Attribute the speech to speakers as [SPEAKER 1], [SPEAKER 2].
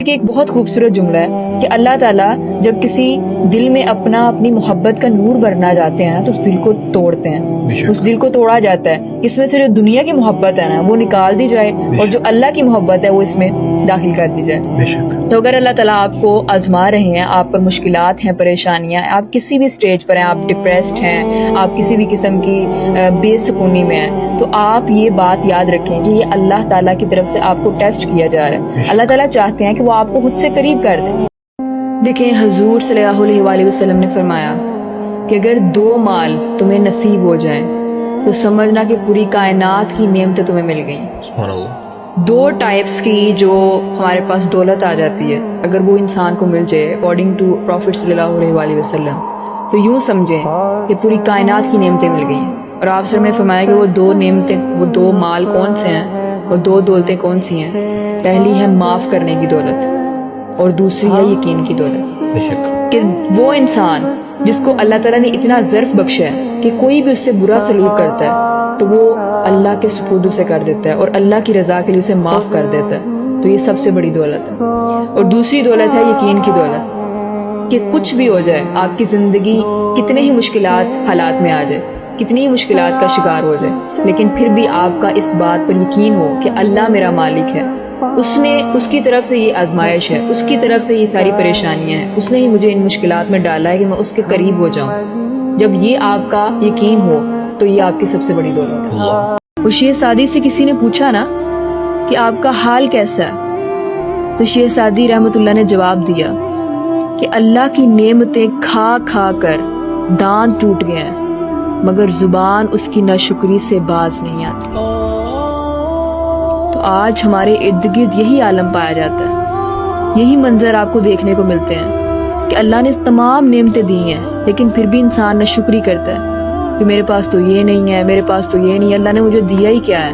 [SPEAKER 1] کہ ایک بہت خوبصورت جملہ ہے کہ اللہ تعالیٰ جب کسی دل میں اپنی محبت کا نور بھرنا جاتے ہیں تو اس دل کو توڑتے ہیں، اس دل کو توڑا جاتا ہے، اس میں سے جو دنیا کی محبت ہے نا وہ نکال دی جائے اور جو اللہ کی محبت ہے وہ اس میں داخل کر دی جائے۔ تو اگر اللہ تعالیٰ آپ کو آزما رہے ہیں، آپ پر مشکلات ہیں، پریشانیاں ہیں، آپ کسی بھی سٹیج پر ہیں، آپ ڈپریسڈ ہیں، آپ کسی بھی قسم کی بے سکونی میں ہیں، تو آپ یہ بات یاد رکھیں کہ یہ اللہ تعالیٰ کی طرف سے آپ کو ٹیسٹ کیا جا رہا ہے۔ اللہ تعالیٰ چاہتے ہیں کہ وہ آپ کو خود سے قریب کر دیں۔ دیکھیں حضور صلی اللہ علیہ وآلہ وسلم نے فرمایا کہ اگر 2 مال تمہیں نصیب ہو جائیں تو سمجھنا کہ پوری کائنات کی نعمتیں تمہیں مل گئیں۔
[SPEAKER 2] سبحان اللہ۔
[SPEAKER 1] 2 ٹائپس کی جو ہمارے پاس دولت آ جاتی ہے اگر وہ انسان کو مل جائے اکارڈنگ ٹو پروفٹ صلی اللہ علیہ وآلہ وسلم، تو یوں سمجھیں کہ پوری کائنات کی نعمتیں مل گئی ہیں۔ اور آپ سے میں نے فرمایا کہ وہ 2 نعمتیں، وہ 2 مال کون سے ہیں، وہ 2 دولتیں کون سی ہیں؟ پہلی ہے معاف کرنے کی دولت اور دوسری ہے یقین کی دولت۔ کہ وہ انسان جس کو اللہ تعالیٰ نے اتنا ظرف بخشا ہے کہ کوئی بھی اس سے برا سلوک کرتا ہے تو وہ اللہ کے سپرد اسے کر دیتا ہے اور اللہ کی رضا کے لیے اسے معاف کر دیتا ہے، تو یہ سب سے بڑی دولت ہے۔ اور دوسری دولت ہے یقین کی دولت، کہ کچھ بھی ہو جائے، آپ کی زندگی کتنے ہی مشکلات حالات میں آ جائے، کتنی ہی مشکلات کا شکار ہو جائے، لیکن پھر بھی آپ کا اس بات پر یقین ہو کہ اللہ میرا مالک ہے، اس کی طرف سے یہ آزمائش ہے، اس کی طرف سے یہ ساری پریشانیاں ہیں، اس نے ہی مجھے ان مشکلات میں ڈالا ہے کہ میں اس کے قریب ہو جاؤں۔ جب یہ آپ کا یقین ہو تو یہ آپ کی سب سے بڑی دولت ہے۔ اور شیخ سعدی سے کسی نے پوچھا نا کہ آپ کا حال کیسا ہے، تو شیخ سعدی رحمۃ اللہ نے جواب دیا کہ اللہ کی نعمتیں کھا کھا کر دانت ٹوٹ گئے ہیں مگر زبان اس کی ناشکری سے باز نہیں آتی۔ تو آج ہمارے ارد گرد یہی عالم پایا جاتا ہے، یہی منظر آپ کو دیکھنے کو ملتے ہیں کہ اللہ نے تمام نعمتیں دی ہیں لیکن پھر بھی انسان ناشکری کرتا ہے کہ میرے پاس تو یہ نہیں ہے، میرے پاس تو یہ نہیں ہے، اللہ نے مجھے دیا ہی کیا ہے۔